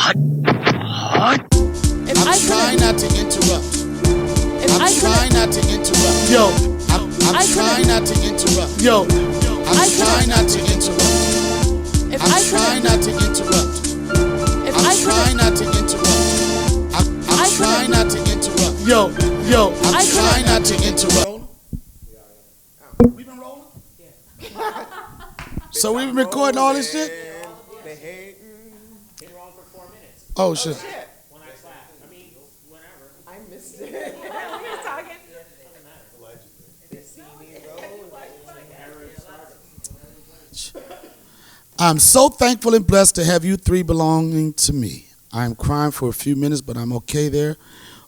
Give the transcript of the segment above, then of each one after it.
I'm trying not to interrupt. I'm trying not to interrupt. Yo. I'm trying not to interrupt. Yo. I'm trying not to interrupt. I'm trying not to interrupt. I'm trying not to interrupt. I'm trying not to interrupt. Yo. I'm trying not to interrupt. We been rolling? Yeah. So we been recording all this shit? Been rolling for 4 minutes. Oh shit. When I clap. I mean, whenever. I missed it. We were talking. I'm so thankful and blessed to have you three belonging to me. I'm crying for a few minutes, but I'm okay there.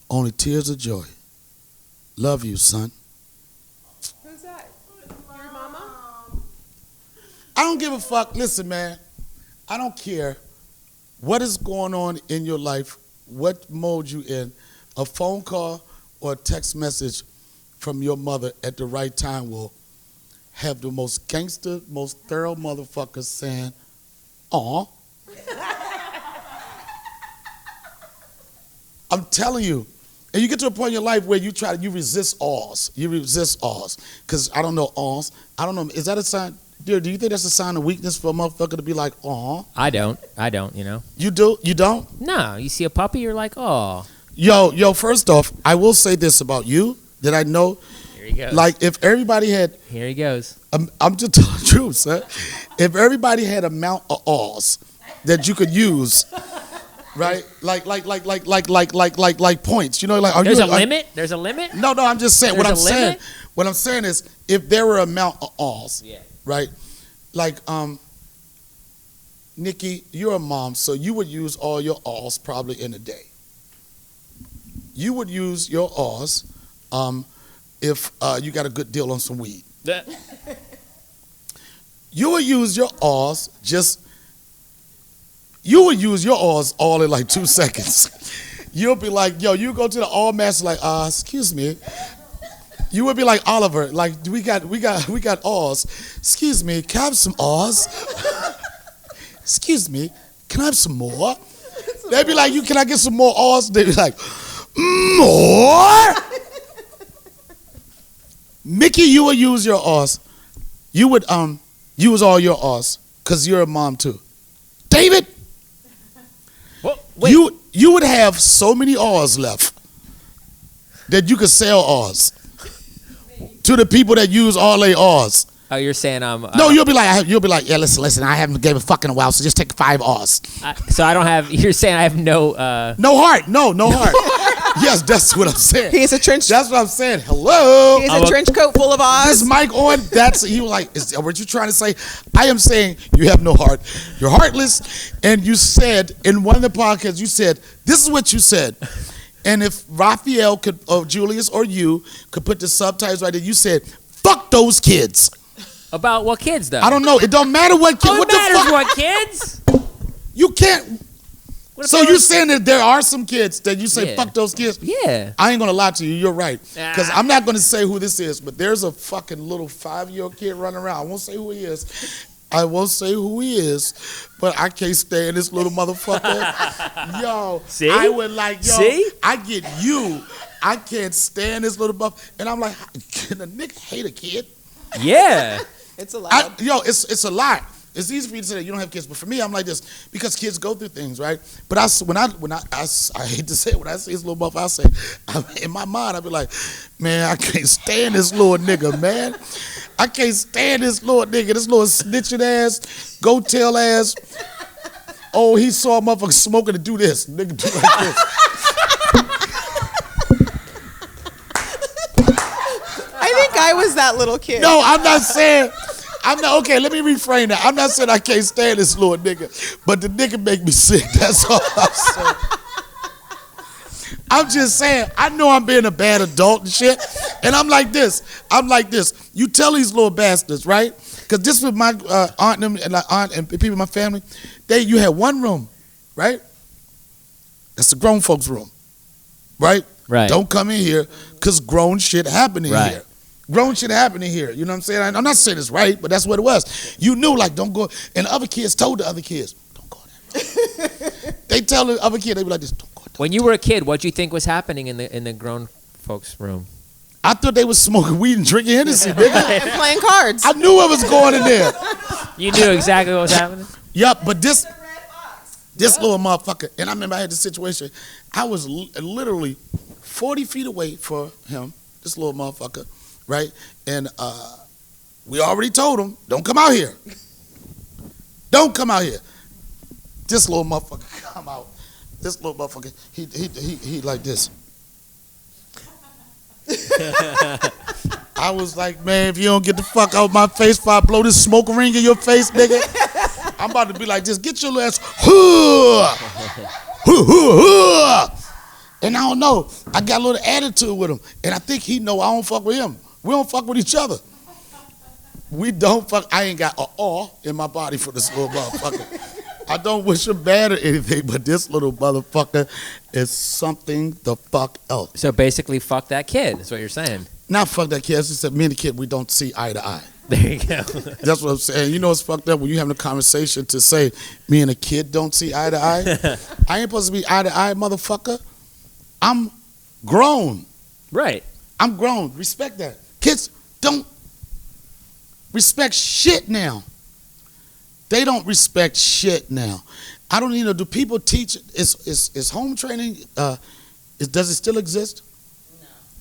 Only tears of joy. Love you, son. Who's that? Your mama? I don't give a fuck. Listen, man. I don't care what is going on in your life, what mode you in. A phone call or a text message from your mother at the right time will have the most gangster, most thorough motherfuckers saying, aw. I'm telling you. And you get to a point in your life where you resist awes. You resist awes. Because I don't know awes. I don't know. Is that a sign? Dear, do you think that's a sign of weakness for a motherfucker to be like, aw? I don't, you know. You do? You don't? No, you see a puppy, you're like, oh. Yo, first off, I will say this about you that I know. Here he goes. Like, if everybody had, Here he goes. I'm just telling the truth, son. If everybody had a amount of awes that you could use, right? Like points. You know, like, There's a limit? There's a limit? No, I'm just saying. There's a What I'm saying is, if there were an amount of awes, Yeah. right? Like, Nikki, you're a mom, so you would use all your awes probably in a day. You would use your awes if you got a good deal on some weed. You would use your awes all in like 2 seconds. You'll be like, yo, you go to the all master like, excuse me. You would be like Oliver, like we got awes. Excuse me, can I have some awes? Excuse me, can I have some more? They'd be like, can I get some more awes? They'd be like, more? Mickey, you would use your awes. You would use all your awes because you're a mom too. David, Well, wait. you would have so many awes left that you could sell awes to the people that use all their awes. Oh, you're saying No, you'll be like, yeah, listen, I haven't gave a fuck in a while, so just take 5 awes. so I don't have. You're saying I have no. No heart, no heart. Yes, that's what I'm saying. He has a trench. That's what I'm saying. Hello. He has a trench coat full of Is Oz. mic on? He was like, is that what you trying to say? I am saying you have no heart. You're heartless. And you said in one of the podcasts, you said, this is what you said. And if Raphael could, or Julius or you could put the subtitles right there, you said, fuck those kids. About what kids, though? I don't know. It don't matter what kid. Oh, What it the matters fuck? what kids? You can't. What if So they you're were- saying that there are some kids that you say, Yeah. fuck those kids? Yeah. I ain't gonna lie to you. You're right. Because Ah. I'm not gonna say who this is, but there's a fucking little 5-year-old kid running around. I won't say who he is. But I can't stand this little motherfucker. Yo, See? I would like, yo, See? I get you. I can't stand this little buff. And I'm like, can a nigga hate a kid? Yeah. It's allowed. It's a lot. It's easy for you to say that you don't have kids, but for me, I'm like this because kids go through things, right? But I hate to say it, when I see this little buff, I say, in my mind, I be like, man, I can't stand this little nigga, man. I can't stand this little nigga, this little snitching ass, go tell ass. Oh, he saw a motherfucker smoking to do this. Nigga do like this. I think I was that little kid. No, I'm not saying. Okay, let me reframe that. I'm not saying I can't stand this little nigga, but the nigga make me sick. That's all I'm saying. I'm just saying, I know I'm being a bad adult and shit, and I'm like this. You tell these little bastards, right? Because this was my aunt and people in my family. You had one room, right? That's the grown folks' room, right? Right. Don't come in here because grown shit happening Right. here. Grown shit happening here. You know what I'm saying? I'm not saying it's right, but that's what it was. You knew, like, don't go. And the other kids told the other kids, don't go in that room. They tell the other kid, they be like this. Don't go. When you were a kid, what do you think was happening in the grown folks' room? I thought they was smoking weed and drinking Hennessy, nigga. And playing cards. I knew what was going in there. You knew exactly what was happening? Yup, but this little motherfucker, and I remember I had this situation. I was literally 40 feet away from him, this little motherfucker, right? And we already told him, don't come out here. Don't come out here. This little motherfucker come out. This little motherfucker, he like this. I was like, man, if you don't get the fuck out of my face before I blow this smoke ring in your face, nigga, I'm about to be like, just get your little ass. And I don't know, I got a little attitude with him, and I think he know I don't fuck with him. We don't fuck with each other. We don't fuck. I ain't got a awe in my body for this little motherfucker. I don't wish him bad or anything, but this little motherfucker is something the fuck else. So basically, fuck that kid. That's what you're saying. Not fuck that kid. I just said me and the kid, we don't see eye to eye. There you go. That's what I'm saying. You know what's fucked up when you having a conversation to say me and a kid don't see eye to eye? I ain't supposed to be eye to eye, motherfucker. I'm grown. Right. I'm grown. Respect that. Kids don't respect shit now. They don't respect shit now. I don't even know. Do people teach? Is home training? Does it still exist?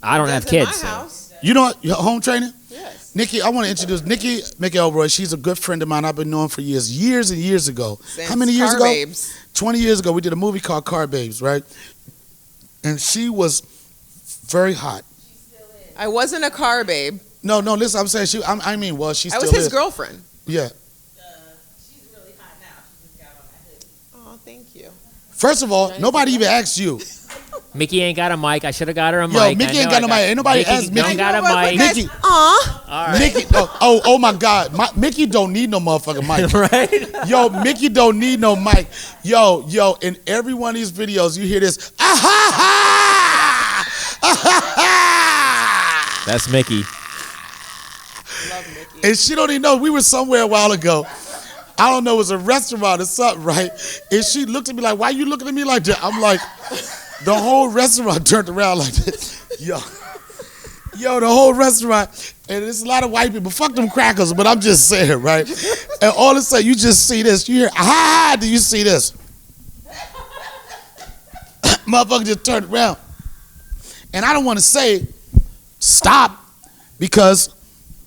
I don't have That's in kids. my So. house. You know what? Home training? Yes. Nikki, I want to introduce Nikki McElroy. She's a good friend of mine. I've been knowing for years and years ago. Since How many years Car ago? Babes. 20 years ago, we did a movie called Car Babes, right? And she was very hot. I wasn't a car babe. No, listen, I'm saying she's I still was his is. girlfriend. Yeah. She's really hot now. She just got on my hoodie. Oh, thank you. First of all, nobody even asked you. Mickey ain't got a mic. I should have got her a mic. Yo, Mickey ain't got no mic. Ain't nobody asked Mickey. Don't got a mic. Mickey. Aw. All right. Mickey, oh my God. Mickey don't need no motherfucking mic. Right? Yo, Mickey don't need no mic. Yo, in every one of these videos, you hear this, ah ha ha! Ah ha ha! That's Mickey. Love Mickey. And she don't even know. We were somewhere a while ago. I don't know, it was a restaurant or something, right? And she looked at me like, why you looking at me like that? I'm like, the whole restaurant turned around like this. Yo, the whole restaurant, and there's a lot of white people. Fuck them crackers, but I'm just saying, right? And all of a sudden, you just see this. You hear, ah, do you see this? Motherfucker just turned around. And I don't want to say stop because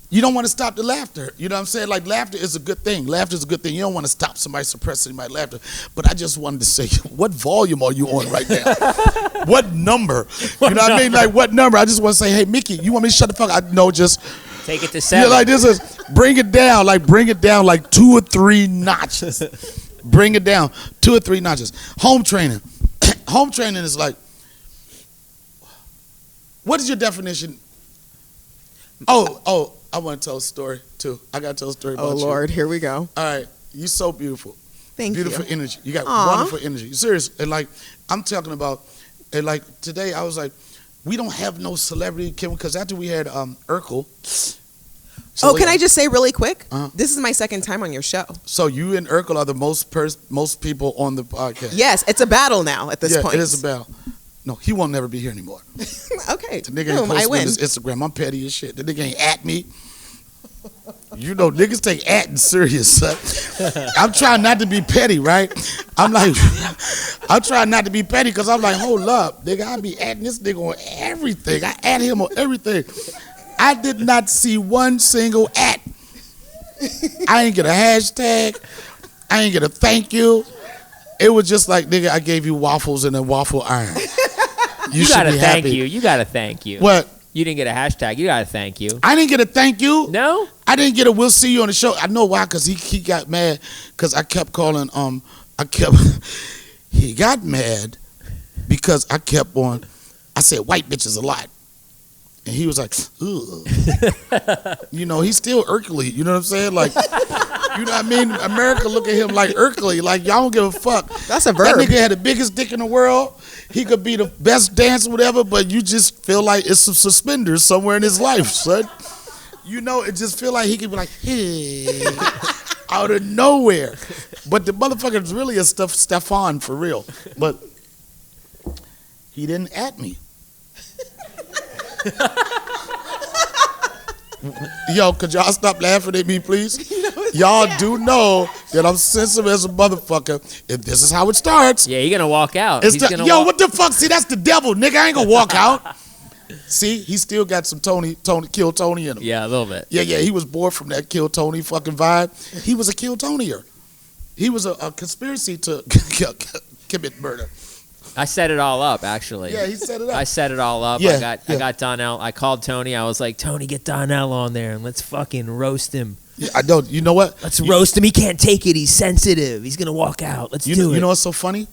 you don't want to stop the laughter. You know what I'm saying? Like, laughter is a good thing. Laughter is a good thing. You don't want to stop somebody suppressing somebody's laughter. But I just wanted to say, what volume are you on right now? What number? You know what I mean? Like, what number? I just want to say, hey, Mickey, you want me to shut the fuck up? No, just Take it to 7. yeah, like this is bring it down like 2 or 3 notches. Bring it down 2 or 3 notches. Home training. Home training is like, what is your definition? Oh, I want to tell a story too. I got to tell a story about Oh, you. Lord. Here we go. All right, you're so beautiful. Thank Beautiful you. energy. You got Aw. wonderful energy. Serious. And like, I'm talking about, and like today I was like, we don't have no celebrity, because after we had Urkel. Oh, can I just say really quick? Uh-huh. This is my second time on your show. So you and Urkel are the most people on the podcast. Yes, it's a battle now at this Yeah, point. it is a battle. No, he won't never be here anymore. Okay. The nigga ain't Boom, I posting on win. his Instagram. I'm petty as shit. The nigga ain't at me. You know, niggas take atting serious, son. I'm trying not to be petty, right? I'm trying not to be petty because I'm like, hold up, nigga, I be atting this nigga on everything. I at him on everything. I did not see one single at. I ain't get a hashtag. I ain't get a thank you. It was just like, nigga, I gave you waffles and a waffle iron. You should gotta be thank happy. you. You gotta thank you. What? You didn't get a hashtag. You gotta thank you. I didn't get a thank you. No? I didn't get a we'll see you on the show. I know why, because he got mad because I kept calling, he got mad because I kept on, I said white bitches a lot. And he was like, ugh. You know, he's still Urkelly. You know what I'm saying? Like, you know what I mean? America look at him like Urkelly. Like, y'all don't give a fuck. That's a That verb. nigga had the biggest dick in the world. He could be the best dancer, whatever, but you just feel like it's some suspenders somewhere in his life, son. You know, it just feel like he could be like, hey. Out of nowhere. But the motherfucker is really a Stefan for real. But he didn't at me. Yo, could y'all stop laughing at me, please? Y'all do know that I'm sensitive as a motherfucker. If this is how it starts. Yeah, you're gonna walk out. What the fuck? See, that's the devil, nigga. I ain't gonna walk out. See, he still got some Kill Tony in him. Yeah, a little bit. Yeah, he was bored from that Kill Tony fucking vibe. He was a Kill Tonyer. He was a conspiracy to commit murder. I set it all up, actually. Yeah, he set it up. I set it all up. Yeah, I got Donnell. I called Tony. I was like, Tony, get Donnell on there and let's fucking roast him. Yeah, I don't. You know what? Let's roast him. He can't take it. He's sensitive. He's gonna walk out. Let's do it. You know what's so funny?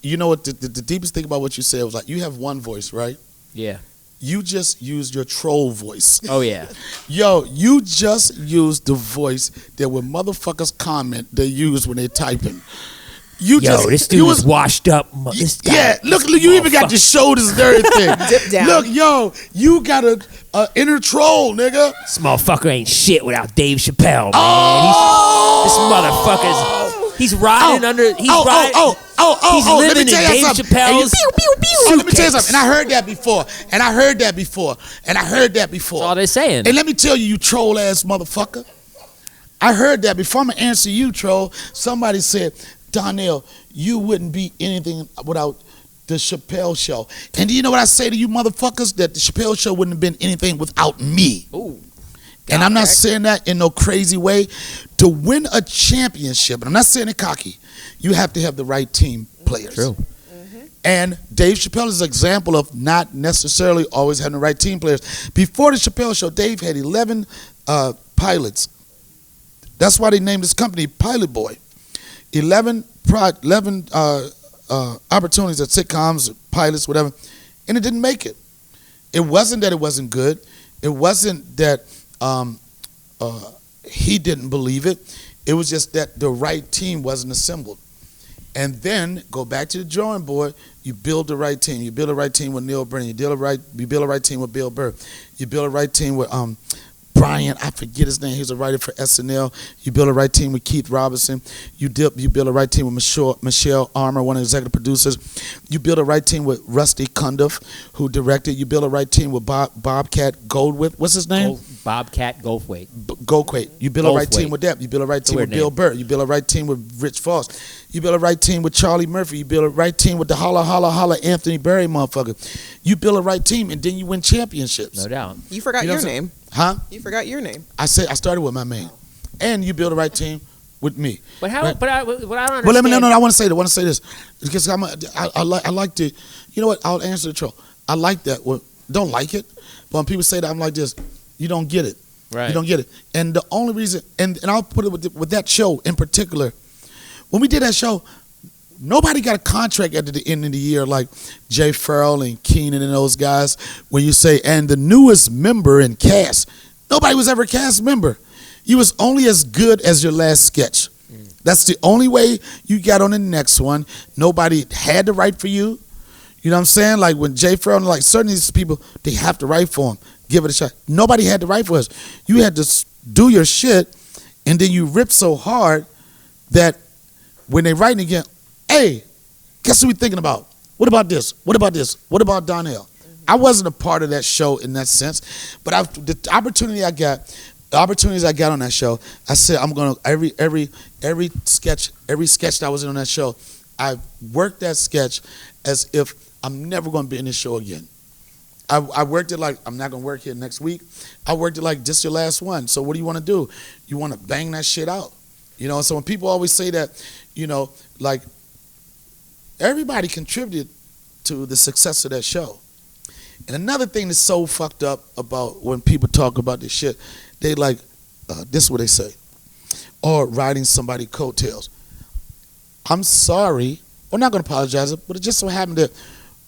You know what? The deepest thing about what you said was like, you have one voice, right? Yeah. You just used your troll voice. Oh yeah. Yo, you just used the voice that when motherfuckers comment, they use when they typing. This dude was washed up. This guy. Yeah, look, you even got your shoulders and everything. Dip down. Look, yo, you got a inner troll, nigga. This motherfucker ain't shit without Dave Chappelle, man. Oh! This motherfucker's. He's riding under. He's riding. He's Let living me tell in you Dave something. Chappelle's. Let me tell you something. And I heard that before. And I heard that before. That's all they're saying. And let me tell you, you troll ass motherfucker. I heard that before. I'm gonna answer you, troll. Somebody said, Donnell, you wouldn't be anything without the Chappelle Show. And do you know what I say to you motherfuckers? That the Chappelle Show wouldn't have been anything without me. Ooh. And I'm not saying that in no crazy way. To win a championship, and I'm not saying it cocky, you have to have the right team players. True. And Dave Chappelle is an example of not necessarily always having the right team players. Before the Chappelle Show, Dave had 11 pilots. That's why they named this company Pilot Boy. 11 opportunities at sitcoms, pilots, whatever, and it didn't make it. It wasn't that it wasn't good. It wasn't that he didn't believe it. It was just that the right team wasn't assembled. And then go back to the drawing board. You build the right team. You build the right team with Neil Brennan. You build the right team with Bill Burr. You build the right team with Brian, I forget his name. He was a writer for SNL. You build a right team with Keith Robinson. You build a right team with Michelle Armour, one of the executive producers. You build a right team with Rusty Cundiff, who directed. You build a right team with Bobcat Goldthwait. What's his name? Bobcat Goldthwait. Goldthwait. You build a right team with that. You build a right team with Bill Burr. You build a right team with Rich Foss. You build a right team with Charlie Murphy. You build a right team with the holla, holla, holla Anthony Berry motherfucker. You build a right team, and then you win championships. No doubt. You forgot your name. Huh? You forgot your name. I started with my man, and you build the right team with me. But how? Right? But I don't understand. But let me no. I want to say this because I like to. You know what? I'll answer the troll. I like that. Well, don't like it, but when people say that, I'm like this. You don't get it. Right. You don't get it. And the only reason, and I'll put it with that show in particular. When we did that show, nobody got a contract at the end of the year like Jay Farrell and Keenan and those guys. When you say, and the newest member in cast, nobody was ever a cast member. You was only as good as your last sketch. That's the only way you got on the next one. Nobody had to write for you. You know what I'm saying? Like when Jay Farrell, like certain of these people, they have to write for him. Give it a shot. Nobody had to write for us. You had to do your shit, and then you rip so hard that when they writing again, hey, guess what we thinking about? What about this? What about this? What about Donnell? I wasn't a part of that show in that sense, but the opportunities I got on that show, I said I'm gonna every sketch that I was in on that show, I worked that sketch as if I'm never gonna be in this show again. I worked it like I'm not gonna work here next week. I worked it like this your last one. So what do you want to do? You want to bang that shit out, you know? So when people always say that, you know, like everybody contributed to the success of that show. And another thing that's so fucked up about when people talk about this shit, they like, this is what they say, or riding somebody's coattails. I'm sorry, I'm not gonna apologize, but it just so happened that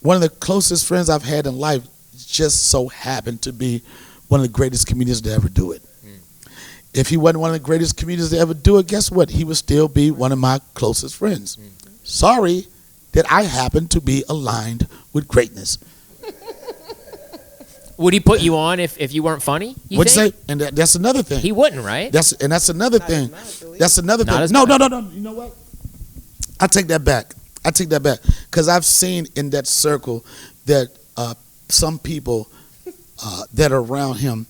one of the closest friends I've had in life just so happened to be one of the greatest comedians to ever do it. If he wasn't one of the greatest comedians to ever do it, guess what? He would still be one of my closest friends. Sorry that I happen to be aligned with greatness. Would he put you on if you weren't funny? What'd you say? And that's another thing. He wouldn't, right? That's another thing. That's another Not thing. as No. bad. You know what? I take that back. Because I've seen in that circle that some people that are around him,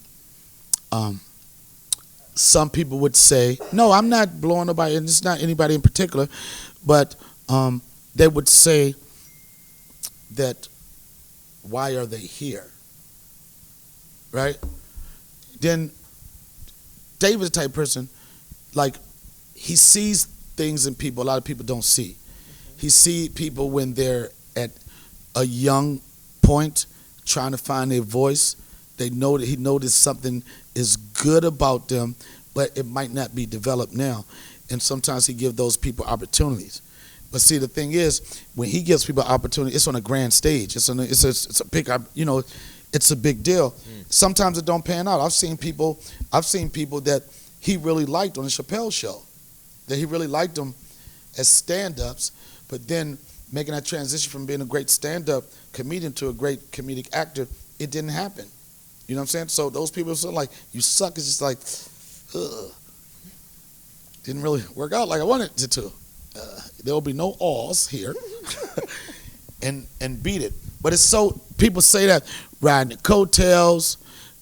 some people would say, no, I'm not blowing nobody, and it's not anybody in particular, but they would say that, why are they here? Right? Then David's the type of person, like, he sees things in people a lot of people don't see. He sees people when they're at a young point trying to find their voice. They know that he noticed something is good about them, but it might not be developed now. And sometimes he gives those people opportunities. But see, the thing is, when he gives people opportunity, it's on a grand stage. It's a big, it's a big deal. Sometimes it don't pan out. I've seen people that he really liked on the Chappelle Show, that he really liked them as stand-ups, but then making that transition from being a great stand-up comedian to a great comedic actor, it didn't happen. You know what I'm saying? So those people are sort of like, you suck. It's just like, ugh. Didn't really work out like I wanted it to. There will be no awes here. and beat it. But it's so, people say that, riding the coattails.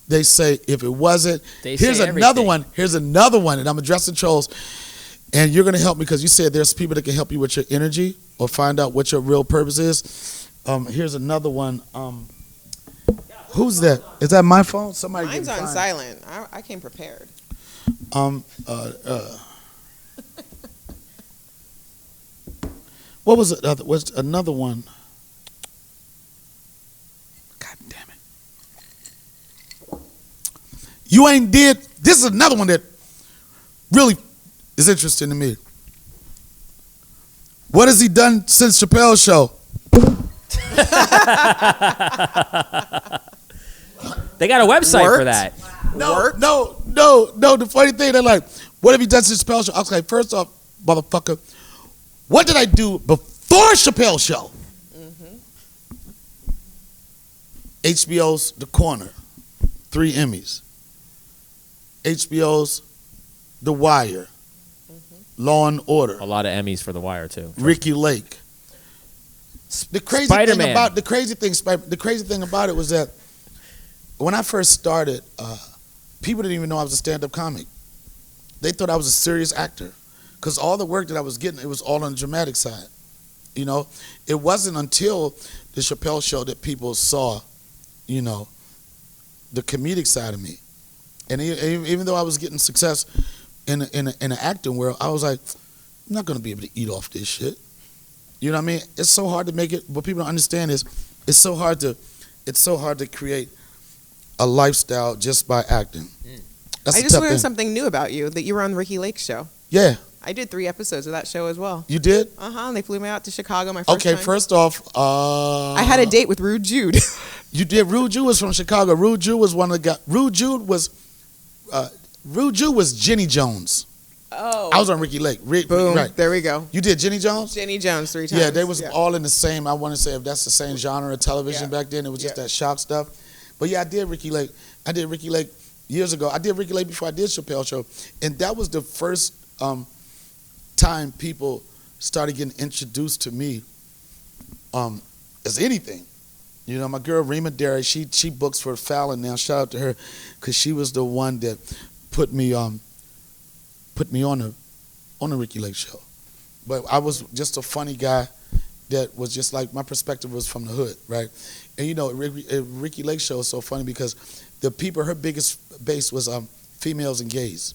They say, if it wasn't. Here's another one, and I'm addressing trolls. And you're going to help me because you said there's people that can help you with your energy or find out what your real purpose is. Here's another one. Who's that? Is that my phone? Somebody. Mine's on silent. I came prepared. What was it? Was another one? God damn it! You ain't did. This is another one that really is interesting to me. What has he done since Chappelle Show? They got a website for that. No. The funny thing, they're like, what have you done since Chappelle Show? I was like, first off, motherfucker, what did I do before Chappelle Show? HBO's The Corner, 3 Emmys. HBO's The Wire, Law and Order. A lot of Emmys for The Wire too. Ricky Lake. The crazy thing about it was that when I first started, people didn't even know I was a stand-up comic. They thought I was a serious actor because all the work that I was getting, it was all on the dramatic side. You know, it wasn't until the Chappelle Show that people saw, you know, the comedic side of me. And even though I was getting success in the acting world, I was like, I'm not going to be able to eat off this shit. You know what I mean? It's so hard to make it. What people don't understand is it's so hard to create a lifestyle just by acting. That's I just learned something new about you, that you were on Ricky Lake's show. Yeah. I did 3 episodes of that show as well. You did? And they flew me out to Chicago my first time. Okay, first off, I had a date with Rude Jude. You did. Rude Jude was from Chicago. Rude Jude was one of the guys. Rude Jude was Jenny Jones. Oh. I was on Ricky Lake. Boom. Right. There we go. You did Jenny Jones? Jenny Jones 3 times. Yeah, they was all in the same, I want to say, if that's the same genre of television back then, it was just that shock stuff. But yeah, I did Ricky Lake. I did Ricky Lake years ago. I did Ricky Lake before I did Chappelle Show. And that was the first time people started getting introduced to me as anything. You know, my girl Rima Derry, she books for Fallon now. Shout out to her, because she was the one that put me on the Ricky Lake Show. But I was just a funny guy that was just like, my perspective was from the hood, right? And you know, Ricky Lake Show is so funny because the people, her biggest base was females and gays.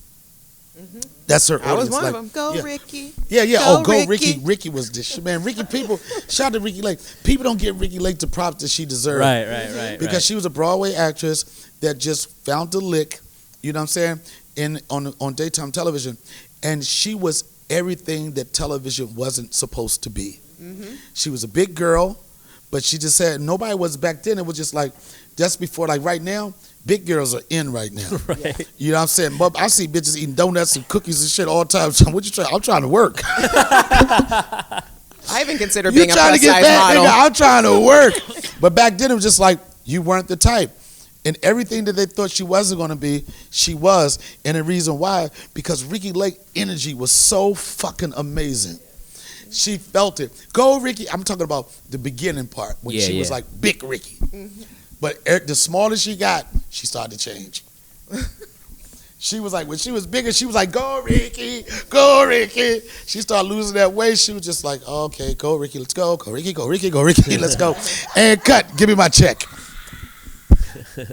That's her audience. I was one of them. Go Ricky. Yeah. Go Ricky. Ricky was this shit, man. Ricky, people, shout out to Ricky Lake. People don't give Ricky Lake the props that she deserved. Right. Because she was a Broadway actress that just found the lick, you know what I'm saying, on daytime television. And she was everything that television wasn't supposed to be. She was a big girl, but she just said, nobody was back then. It was just like, just before, like right now, big girls are in right now. Right. You know what I'm saying? But I see bitches eating donuts and cookies and shit all the time. So what you trying? I'm trying to work. I even considered being a trying to plus get size back, model. nigga, I'm trying to work. But back then it was just like, you weren't the type. And everything that they thought she wasn't going to be, she was. And the reason why, because Ricky Lake energy was so fucking amazing. She felt it. Go, Ricky. I'm talking about the beginning part when she was like big Ricky. But the smaller she got, she started to change. She was like, when she was bigger, she was like, go, Ricky, go, Ricky. She started losing that weight. She was just like, oh, okay, go, Ricky, let's go. Go, Ricky, go, Ricky, go, Ricky, let's go. And cut, give me my check.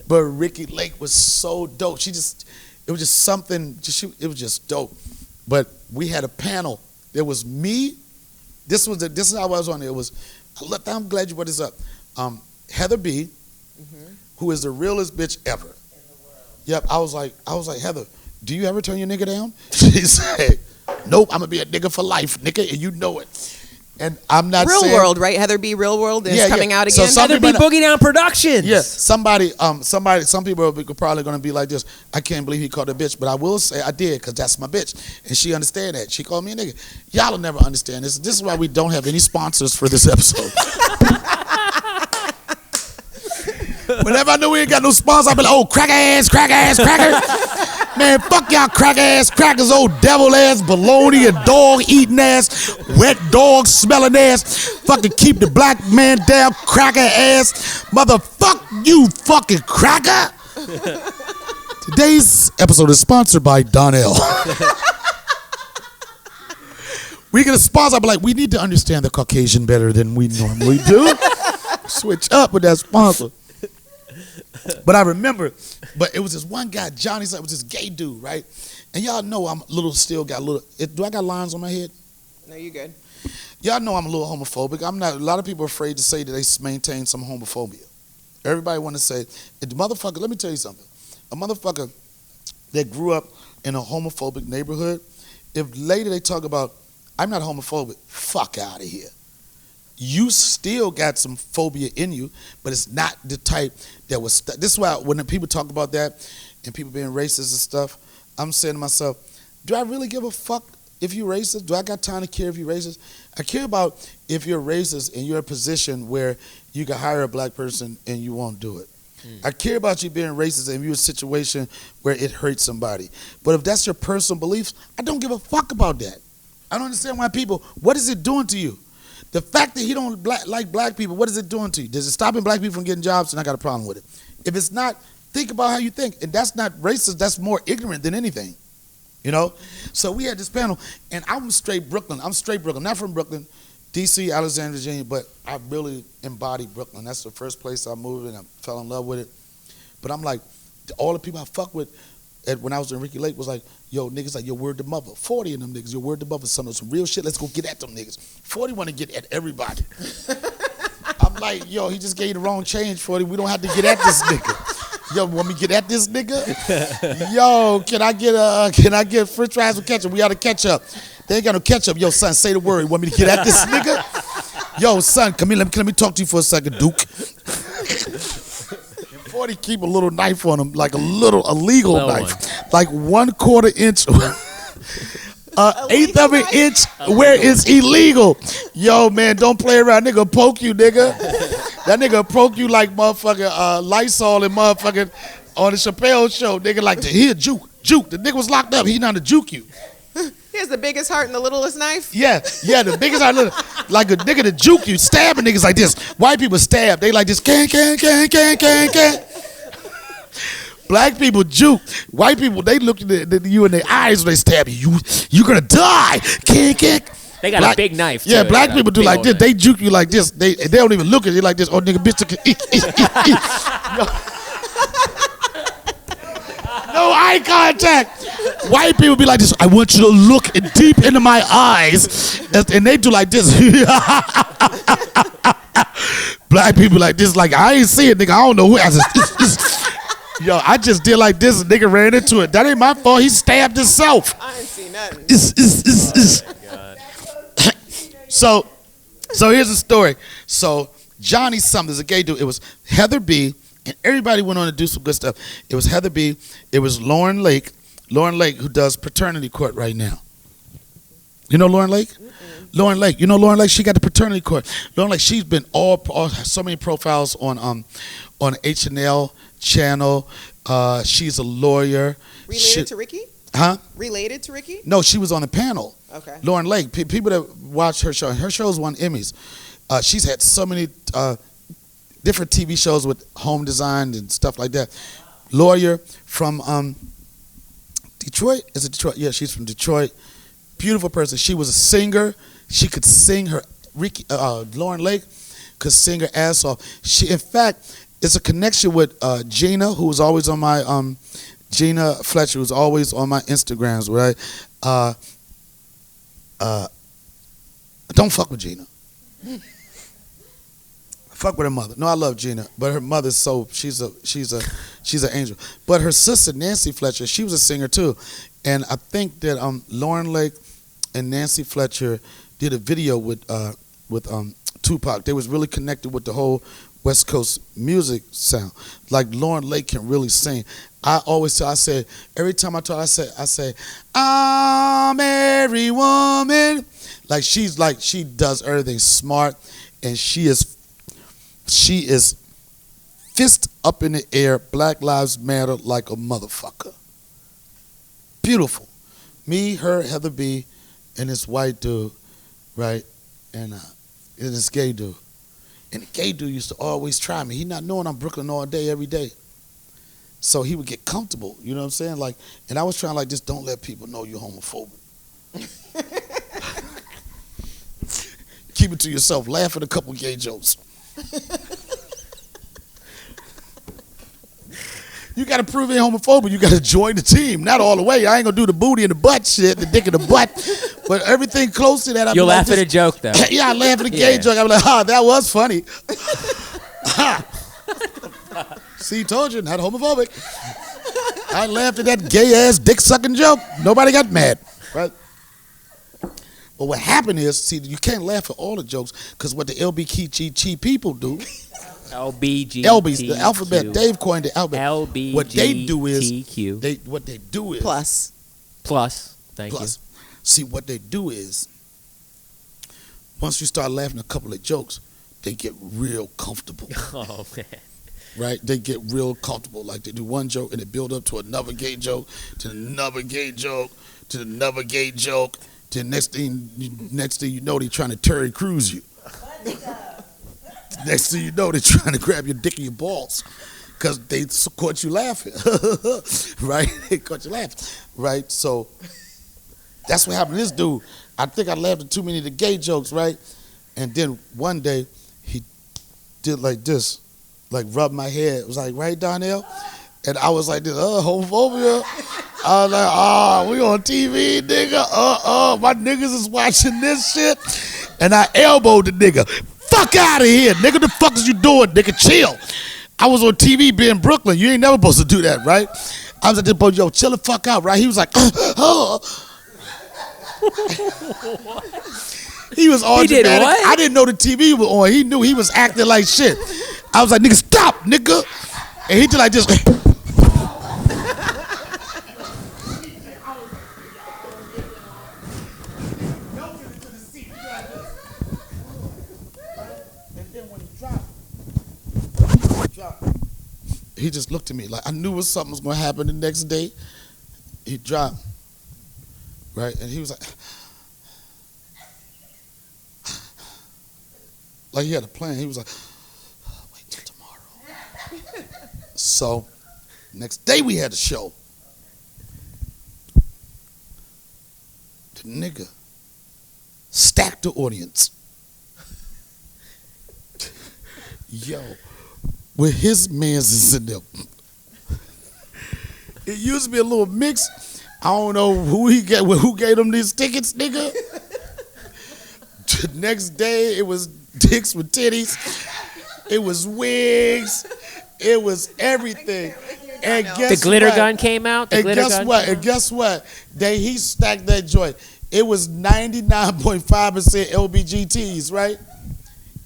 But Ricky Lake was so dope. It was just something, it was just dope. But we had a panel. There was me. This is how I was on it. It was, I'm glad you brought this up. Heather B., who is the realest bitch ever. Yep, I was like, Heather, do you ever turn your nigga down? She said, nope, I'm gonna be a nigga for life, nigga, and you know it. And I'm not Real saying, World, right? Heather B. Real World is coming out again. So Heather B. Boogie Down Productions. Yeah, some people are probably gonna be like this. I can't believe he called her a bitch, but I will say I did because that's my bitch, and she understand that. She called me a nigga. Y'all will never understand this. This is why we don't have any sponsors for this episode. Whenever I know we ain't got no sponsors, I be like, oh, cracker ass, man, fuck y'all cracker ass, crackers, old devil ass, baloney and dog eating ass, wet dog smelling ass, fucking keep the black man down, cracker ass, motherfuck you fucking cracker. Today's episode is sponsored by Donnell. We get a sponsor, I be like, we need to understand the Caucasian better than we normally do. Switch up with that sponsor. But I remember, it was this one guy, Johnny, it was this gay dude, right? And y'all know I'm do I got lines on my head? No, you're good. Y'all know I'm a little homophobic. A lot of people are afraid to say that they maintain some homophobia. Everybody want to say, motherfucker, let me tell you something. A motherfucker that grew up in a homophobic neighborhood, if later they talk about, I'm not homophobic, fuck out of here. You still got some phobia in you, but it's not the type that was. This is why when people talk about that and people being racist and stuff, I'm saying to myself, do I really give a fuck if you're racist? Do I got time to care if you're racist? I care about if you're racist and you're in a position where you can hire a black person and you won't do it. I care about you being racist and you're in a situation where it hurts somebody. But if that's your personal beliefs, I don't give a fuck about that. I don't understand why people, what is it doing to you? The fact that he don't like black people, what is it doing to you? Does it stopping black people from getting jobs? And I got a problem with it. If it's not, think about how you think. And that's not racist. That's more ignorant than anything. You know? So we had this panel, and I'm straight Brooklyn. Not from Brooklyn, D.C., Alexandria, Virginia, but I really embody Brooklyn. That's the first place I moved, and I fell in love with it. But I'm like, all the people I fuck with when I was in Ricky Lake was like, yo, niggas like, yo, word to mother. 40 of them niggas, yo, word to mother, some real shit. Let's go get at them niggas. 40 want to get at everybody. I'm like, yo, he just gave you the wrong change, 40. We don't have to get at this nigga. Yo, want me to get at this nigga? Yo, can I get french fries with ketchup? We out of ketchup. They ain't got no ketchup. Yo, son, say the word. You want me to get at this nigga? Yo, son, come here. Let me talk to you for a second, Duke. 40 keep a little knife on him, like a legal knife, like 1/4 inch, eighth of an inch where it's illegal. Yo, man, don't play around. Nigga poke you, nigga. That nigga poke you like motherfucking Lysol and motherfucking on the Chappelle Show. Nigga like to here juke. The nigga was locked up. He not to juke you. He has the biggest heart and the littlest knife. Yeah, the biggest heart, like a nigga to juke you, stabbing niggas like this. White people stab, they like this, can. Black people juke. White people, they look at you in their eyes when they stab you. You gonna die, can. They got a big knife. Yeah, too. black people do like this. They juke you like this. They don't even look at you like this. Oh, nigga, bitch, no eye contact. White people be like this. I want you to look deep into my eyes, and they do like this. Black people like this. Like I ain't see it, nigga. I don't know who. Yo, I just did like this. And nigga ran into it. That ain't my fault. He stabbed himself. I ain't see nothing. So here's the story. So Johnny something is a gay dude. It was Heather B. And everybody went on to do some good stuff. It was Heather B. It was Lauren Lake, who does paternity court right now. You know Lauren Lake? Lauren Lake. You know Lauren Lake? She got the paternity court. Lauren Lake, she's been so many profiles on H&L channel. She's a lawyer. Related to Ricky? Huh? Related to Ricky? No, she was on the panel. Okay. Lauren Lake. People that watch her show's won Emmys. She's had so many different TV shows with home design and stuff like that. Lawyer from Detroit. Is it Detroit? Yeah, she's from Detroit. Beautiful person. She was a singer. She could sing her. Lauren Lake could sing her ass off. She, in fact, it's a connection with Gina, who was always on my Gina Fletcher, who's always on my Instagrams, right? Don't fuck with Gina. Fuck with her mother. No, I love Gina, but her mother's she's an angel. But her sister Nancy Fletcher, she was a singer too, and I think that Lauren Lake and Nancy Fletcher did a video with Tupac. They was really connected with the whole West Coast music sound. Like Lauren Lake can really sing. I always tell, every time I talk, I say, I'm every woman. Like she does everything smart, and she is fist up in the air, Black Lives Matter like a motherfucker. Beautiful. Me, her, Heather B, and this white dude, right? And this gay dude. And the gay dude used to always try me. He not knowing I'm Brooklyn all day, every day. So he would get comfortable, you know what I'm saying? Like, and I was trying like, just don't let people know you're homophobic. Keep it to yourself. Laugh at a couple gay jokes. You got to prove you ain't homophobic. You got to join the team. Not all the way. I ain't going to do the booty and the butt shit, the dick in the butt. But everything close to that, You'll laugh at a joke, though. Yeah, I laugh at a gay joke. I'm like, that was funny. See, told you, not homophobic. I laughed at that gay-ass dick-sucking joke. Nobody got mad, right? But what happened is, see, you can't laugh at all the jokes because what the LBGT people do. LB's the alphabet. Dave coined the alphabet. LBGTQ. What they do is Plus. Thank you. See, what they do is once you start laughing a couple of jokes, they get real comfortable. Oh man. Right? They get real comfortable. Like they do one joke and they build up to another gay joke, to another gay joke, to another gay joke. To the next thing you know, they're trying to Terry Crews you. Next thing you know, they're trying to grab your dick and your balls because they caught you laughing, right? They caught you laughing, right? So that's what happened to this dude. I think I laughed at too many of the gay jokes, right? And then one day he did like this, like rubbed my head. It was like, right, Donnell? And I was like, this, homophobia. I was like, we on TV, nigga. My niggas is watching this shit. And I elbowed the nigga. Fuck out of here, nigga. The fuck is you doing, nigga? Chill. I was on TV being Brooklyn. You ain't never supposed to do that, right? I was like, yo, chill the fuck out, right? He was like, He was all dramatic. Did what? I didn't know the TV was on. He knew he was acting like shit. I was like, nigga, stop, nigga. And he did like this. He just looked at me like I knew something was going to happen the next day. He dropped, right? And he was like he had a plan. He was like, wait till tomorrow. So, next day we had a show. The nigga stacked the audience. Yo. With his mans is in there. It used to be a little mix. I don't know who gave them these tickets, nigga. The next day, it was dicks with titties. It was wigs. It was everything. And guess the glitter what? gun came out. And guess what? He stacked that joint. It was 99.5% LBGTs, right?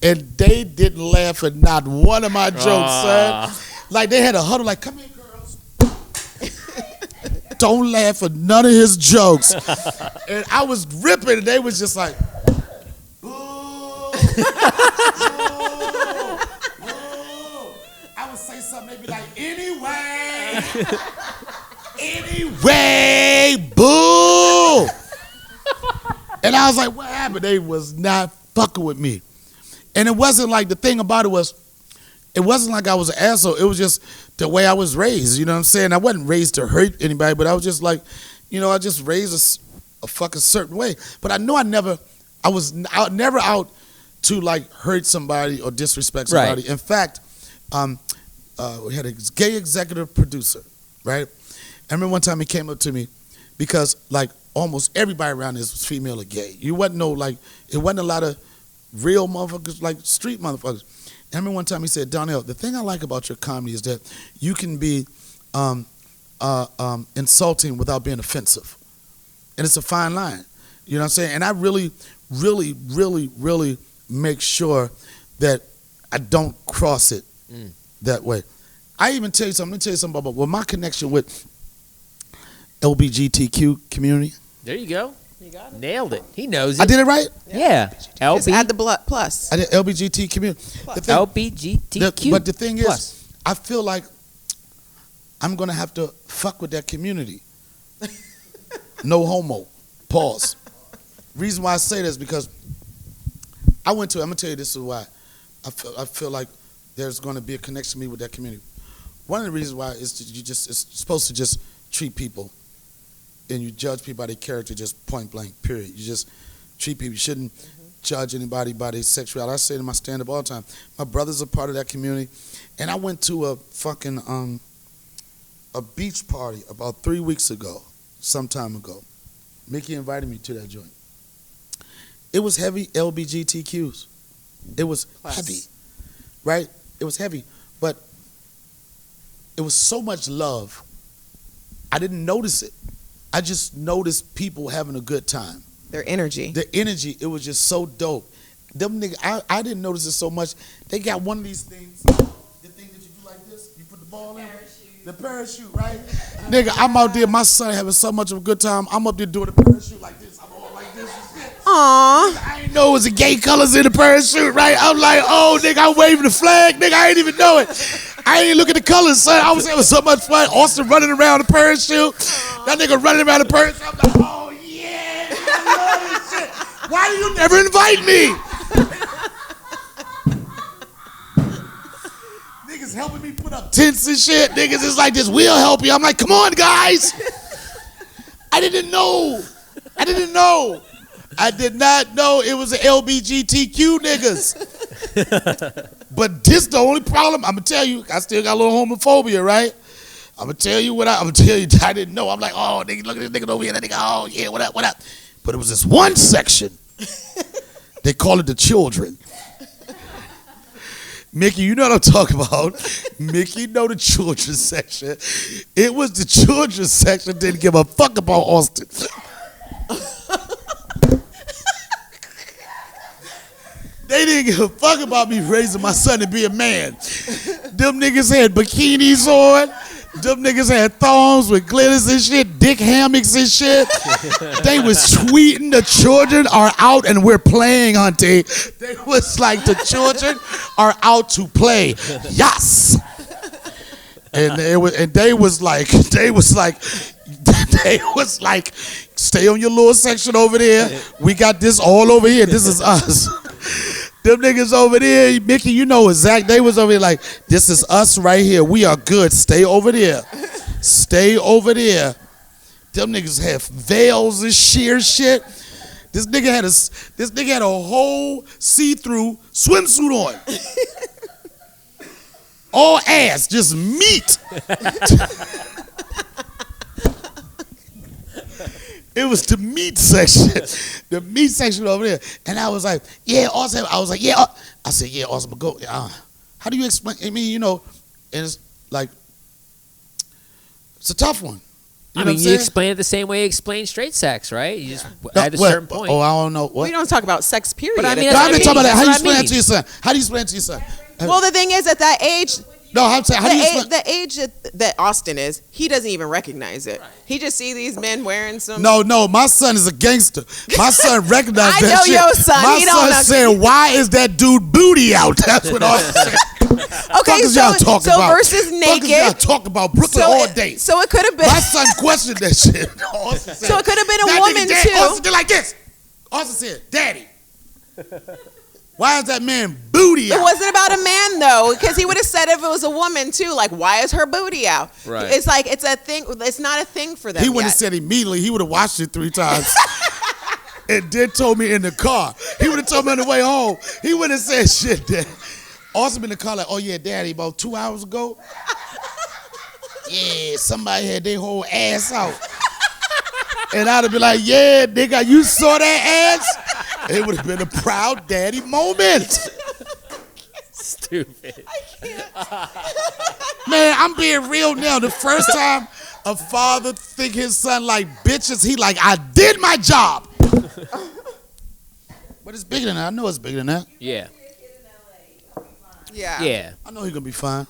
And they didn't laugh at not one of my jokes, son. Like they had a huddle, like, come here, girls. Don't laugh at none of his jokes. And I was ripping, and they was just like, ooh, ooh, ooh. I would say something, they be like, anyway. Anyway, boo. And I was like, what happened? They was not fucking with me. And it wasn't like, the thing about it wasn't like I was an asshole. It was just the way I was raised. You know what I'm saying? I wasn't raised to hurt anybody, but I was just like, I just raised a fucking certain way. But I know I was never out to like hurt somebody or disrespect somebody. Right. In fact, we had a gay executive producer, right? I remember one time he came up to me because like almost everybody around this was female or gay. It wasn't a lot of real motherfuckers, like street motherfuckers. And I remember one time he said, Donnell, the thing I like about your comedy is that you can be insulting without being offensive. And it's a fine line. You know what I'm saying? And I really, really, really, really make sure that I don't cross it that way. I even tell you something. Let me tell you something about my connection with LGBTQ community. There you go. You got it. Nailed it. He knows it. I did it right? Yeah. Just add the plus. I did LGBT community. LGBTQ. But the thing is, plus. I feel like I'm going to have to fuck with that community. No homo. Pause. Reason why I say this is because I'm going to tell you this is why I feel like there's going to be a connection to me with that community. One of the reasons why is it's supposed to just treat people and you judge people by their character just point blank, period. You just treat people. You shouldn't judge anybody by their sexuality. I say to my stand-up all the time, my brother's a part of that community. And I went to a fucking a beach party about 3 weeks ago, some time ago. Mickey invited me to that joint. It was heavy LGBTQs. It was heavy, right? It was heavy, but it was so much love. I didn't notice it. I just noticed people having a good time. Their energy. The energy, it was just so dope. Them niggas, I didn't notice it so much. They got one of these things, the thing that you do like this, you put the ball in. The parachute, right? Nigga, I'm out there, my son having so much of a good time. I'm up there doing the parachute like this. I'm all like this and shit. Aww. I ain't know it was a gay colors in the parachute, right? I'm like, oh, nigga, I'm waving the flag. Nigga, I ain't even know it. I ain't look at the colors, son. I was having so much fun. Austin running around the parachute. That nigga running around the parachute. I'm like, oh, yeah, I love this shit. Why do you never invite me? Niggas helping me put up tents and shit. Niggas is like this, we'll help you. I'm like, come on, guys. I didn't know. I did not know it was an LGBTQ niggas. But this the only problem. I'm gonna tell you, I still got a little homophobia, right? I'm gonna tell you I didn't know. I'm like, oh, nigga, look at this nigga over here. That nigga, oh yeah, what up? But it was this one section. They call it the children. Mickey, you know what I'm talking about. Mickey, you know the children's section. It was the children's section didn't give a fuck about Austin. They didn't give a fuck about me raising my son to be a man. Them niggas had bikinis on. Them niggas had thongs with glitters and shit, dick hammocks and shit. They was tweeting the children are out and we're playing, auntie. They was like, the children are out to play. Yes. And they was like, stay on your little section over there. We got this all over here. This is us. Them niggas over there, Mickey, you know exactly. They was over here like, this is us right here. We are good. Stay over there. Stay over there. Them niggas have veils and sheer shit. This nigga had a whole see-through swimsuit on. All ass, just meat. It was the meat section. The meat section over there. And I was like, yeah, Austin. I was like, yeah. I said, yeah, Austin, but go. How do you explain? I mean, you know, and it's like, it's a tough one. You explain it the same way you explain straight sex, right? You just at a certain point. Oh, I don't know. What? We don't talk about sex, period. But I mean, I'm not talking about that. How do you explain that it to your son? How do you explain it to your son? Well, the thing is, at that age, no, I'm saying, how do you explain? the age that Austin is, he doesn't even recognize it. Right. He just see these men wearing some. No, my son is a gangster. My son recognized that shit. I know your son. My son said, why is that dude booty out? That's what Austin said. Okay, is y'all talking so about? versus Fuck is naked. y'all talking about Brooklyn all day. So it could have been. My son questioned that shit. Austin said, So it could have been a that woman nigga, too. Austin did like this. Austin said, "Daddy, why is that man booty out?" It wasn't about a man though, because he would have said if it was a woman too, like, why is her booty out? Right. It's like it's a thing. It's not a thing for them. He wouldn't yet. have said immediately. He would have watched it 3 times. And then told me in the car. He would have told me on the way home. He wouldn't have said shit then. Austin in the car like, "Oh yeah, Daddy, about 2 hours ago, yeah, somebody had their whole ass out." And I'd have been like, "Yeah, nigga, you saw that ass?" It would have been a proud daddy moment. Stupid. Man, I'm being real now. The first time a father think his son like bitches, he like, "I did my job." But it's bigger than that. I know it's bigger than that. Yeah. Yeah. Yeah. I know he's gonna be fine.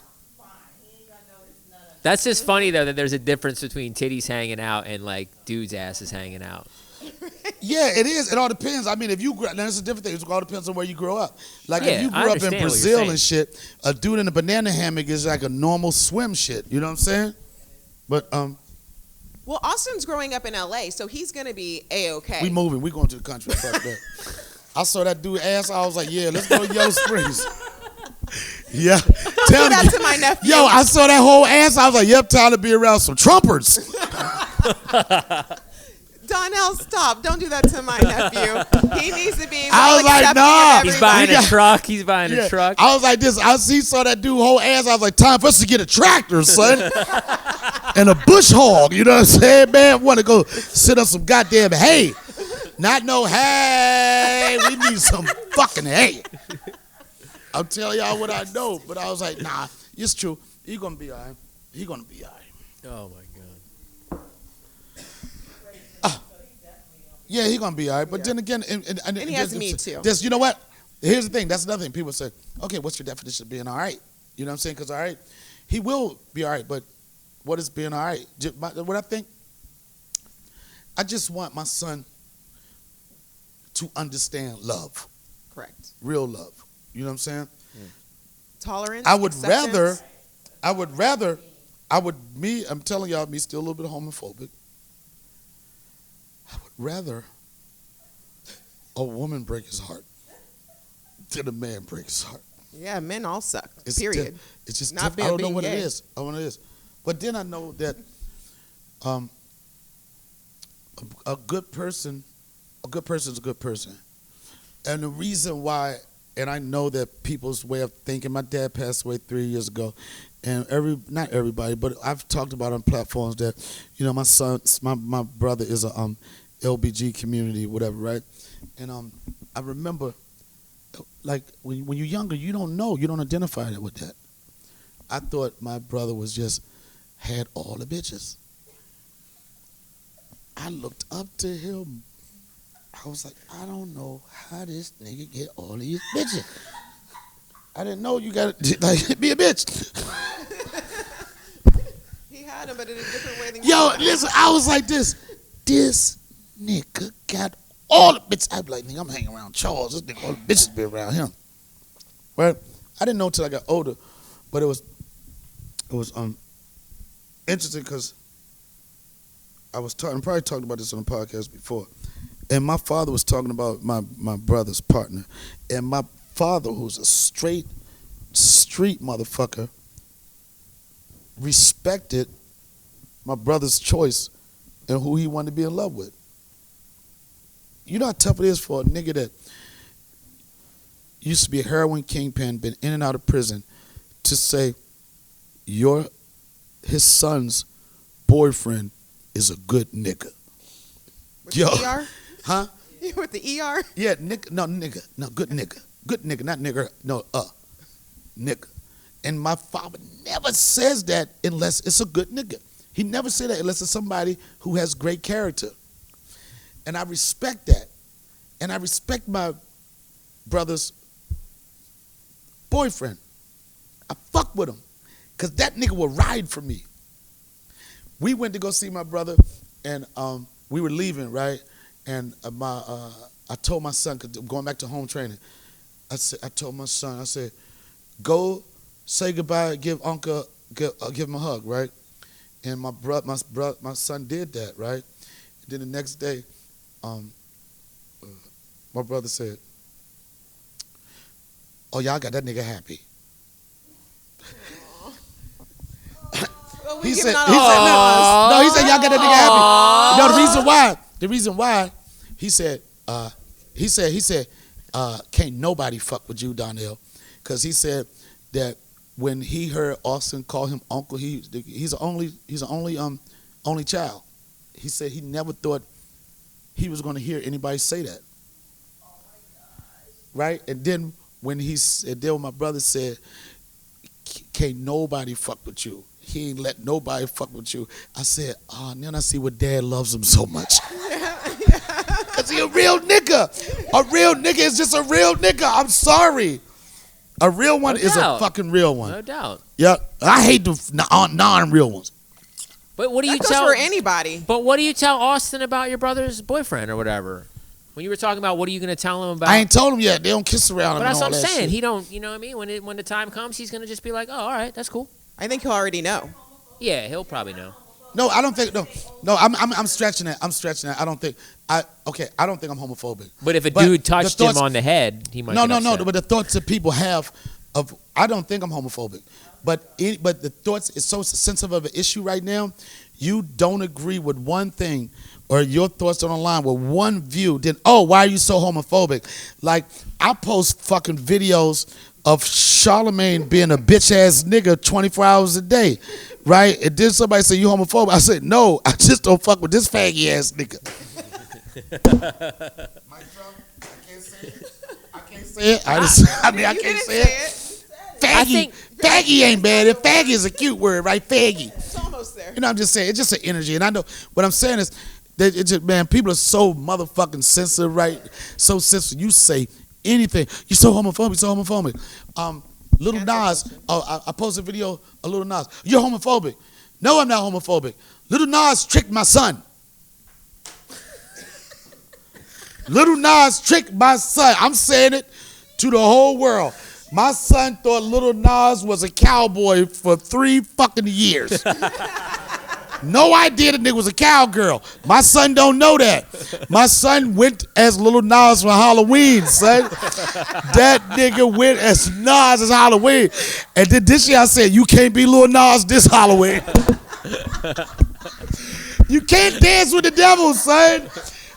That's just funny though that there's a difference between titties hanging out and like dudes' asses hanging out. Yeah, it is. It all depends. I mean, if you grow, now it's a different thing. It all depends on where you grow up. Like Yeah, if you I grew up in understand what you're Brazil saying. and shit, a dude in a banana hammock is like a normal swim shit. You know what I'm saying? But Well, Austin's growing up in LA, so he's gonna be A-okay. we moving. We going to the country. Fuck that. I saw that dude ass. I was like, yeah, let's go to Yellow Springs. Yeah. Don't do that to my nephew. Yo, I saw that whole ass. I was like, yep, time to be around some Trumpers. Donnell, stop! Don't do that to my nephew. He needs to be. I was like, accepting nah. of He's everyone. buying We a got- truck. He's buying a truck. I was like this. He saw that dude whole ass. I was like, time for us to get a tractor, son. And a bush hog. You know what I'm saying, man? Want to go sit on some goddamn hay. Not no hay. We need some fucking hay. I'm telling y'all what I know. But I was like, nah, it's true. He gonna be all right. He gonna be all right. Oh my god. Yeah, he gonna be all right. But then again, and he has me too. Just, you know what? Here's the thing. That's another thing. People say, okay, what's your definition of being all right? You know what I'm saying? Because all right, he will be all right. But what is being all right? What I think, I just want my son to understand love, Correct. real love. You know what I'm saying? Tolerance. I'm telling y'all, me still a little bit homophobic. I would rather a woman break his heart than a man break his heart. Yeah, men all suck. It's Period. It's just Not I don't know being what gay. it is. I don't know what it is. But then I know that a good person is a good person. And the reason why, and I know that people's way of thinking, my dad passed away 3 years ago, and not everybody, but I've talked about on platforms that, you know, my brother is a LBG community, whatever, right? And I remember, like, when you're younger, you don't know, you don't identify with that. I thought my brother had all the bitches. I looked up to him. I was like, I don't know how this nigga get all these bitches. I didn't know you gotta be a bitch. He had them, but in a different way than Yo, listen, I was like this nigga got all the bitches. I'd be like, nigga, I'm hanging around Charles. This nigga, all the bitches be around him. Right? I didn't know until I got older, but it was interesting because I probably talked about this on the podcast before. And my father was talking about my brother's partner. And my father, who's a straight street motherfucker, respected my brother's choice and who he wanted to be in love with. You know how tough it is for a nigga that used to be a heroin kingpin, been in and out of prison, to say his son's boyfriend is a good nigga. With the ER? Huh? With the ER? Yeah, nigga. No, nigga. No, good nigga. Good nigga, not nigger. No, nigga. And my father never says that unless it's a good nigga. He never said that unless it's somebody who has great character. And I respect that. And I respect my brother's boyfriend. I fuck with him. Because that nigga will ride for me. We went to go see my brother, and we were leaving, right? And I told my son, 'cause I'm going back to home training, I told my son, I said, go say goodbye, give Uncle, give him a hug, right? And my son did that, right? And then the next day, my brother said, "Oh, y'all got that nigga happy." He said, no, he said, y'all got that nigga happy. No, the reason why, he said, can't nobody fuck with you, Donnell, because he said that when he heard Austin call him uncle, he's the only child. He said he never thought he was going to hear anybody say that. Right? And then when my brother said, can't nobody fuck with you. He ain't let nobody fuck with you. I said, now I see what Dad loves him so much. Because he a real nigga. A real nigga is just a real nigga. I'm sorry. A real one is a fucking real one. No doubt. Yeah. I hate the non-real ones. But what do you that goes tell for anybody? But what do you tell Austin about your brother's boyfriend or whatever? When you were talking about what are you going to tell him about? I ain't told him yet. They don't kiss around him. But that's and all what I'm that saying. shit. He don't, you know what I mean? When the time comes, he's going to just be like, oh, all right, that's cool. I think he'll already know. Yeah, he'll probably know. No, I don't think. No. I'm stretching it. I'm stretching it. I don't think I'm homophobic. But if a dude touched him on the head, he might. No. get upset. But the thoughts that people have of, I don't think I'm homophobic. But the thoughts is so sensitive of an issue right now. You don't agree with one thing, or your thoughts don't align with one view. Then why are you so homophobic? Like I post fucking videos of Charlemagne being a bitch ass nigga 24 hours a day, right? And then somebody say you homophobic. I said no, I just don't fuck with this faggy ass nigga. I can't say it. I can't say it. Faggy ain't bad. If faggy is a cute word, right? Faggy. It's almost there. You know, I'm just saying, it's just an energy. And I know what I'm saying is that it's just, man, people are so motherfucking sensitive, right? So sensitive. You say anything. You're so homophobic. Little Nas, I posted a video of Little Nas. You're homophobic. No, I'm not homophobic. Little Nas tricked my son. Little Nas tricked my son. I'm saying it to the whole world. My son thought Little Nas was a cowboy for 3 fucking years. No idea the nigga was a cowgirl. My son don't know that. My son went as Little Nas for Halloween, son. That nigga went as Nas as Halloween. And then this year I said, you can't be Little Nas this Halloween. You can't dance with the devil, son.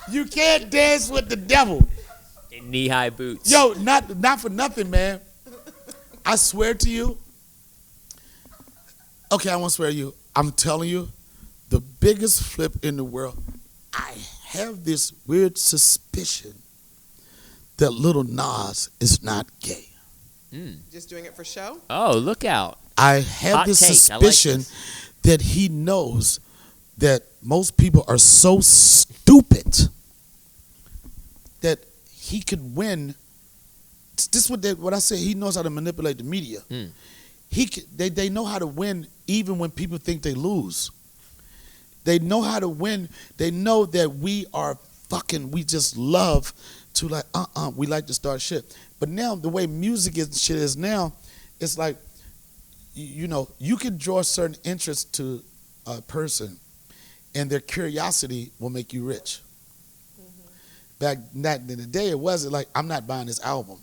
You can't dance with the devil. In knee-high boots. Yo, not for nothing, man. I swear to you. Okay, I won't swear to you. I'm telling you, the biggest flip in the world. I have this weird suspicion that Little Nas is not gay. Just doing it for show? Oh, look out. I have Hot this take. suspicion that he knows that most people are so stupid that he could win. This is what I say. He knows how to manipulate the media. They know how to win even when people think they lose. They know how to win. They know that we just love to like, we like to start shit. But now the way music and shit is now, it's like, you know, you can draw a certain interest to a person and their curiosity will make you rich. Back in the day, it wasn't like, I'm not buying this album.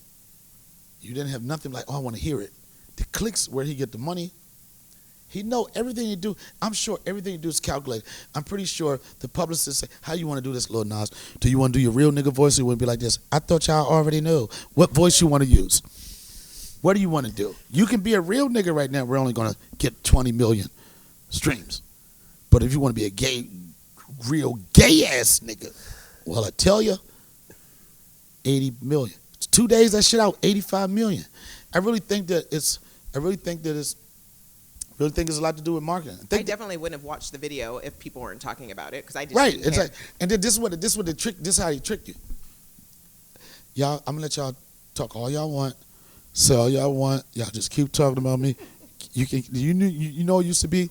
You didn't have nothing like, I want to hear it. The clicks where he get the money. He know everything he do. I'm sure everything he do is calculated. I'm pretty sure the publicist say, how you want to do this, Lil Nas? Do you want to do your real nigga voice or you want to be like this? I thought y'all already knew. What voice you want to use? What do you want to do? You can be a real nigga right now. We're only going to get 20 million streams. But if you want to be a real gay ass nigga, well, I tell you, 80 million. 2 days, that shit out, 85 million. I really think it's a lot to do with marketing. I definitely wouldn't have watched the video if people weren't talking about it because I just right. didn't It's care. like, and then this is how he tricked you. Y'all, I'm gonna let y'all talk all y'all want, say all y'all want. Y'all just keep talking about me. You know it used to be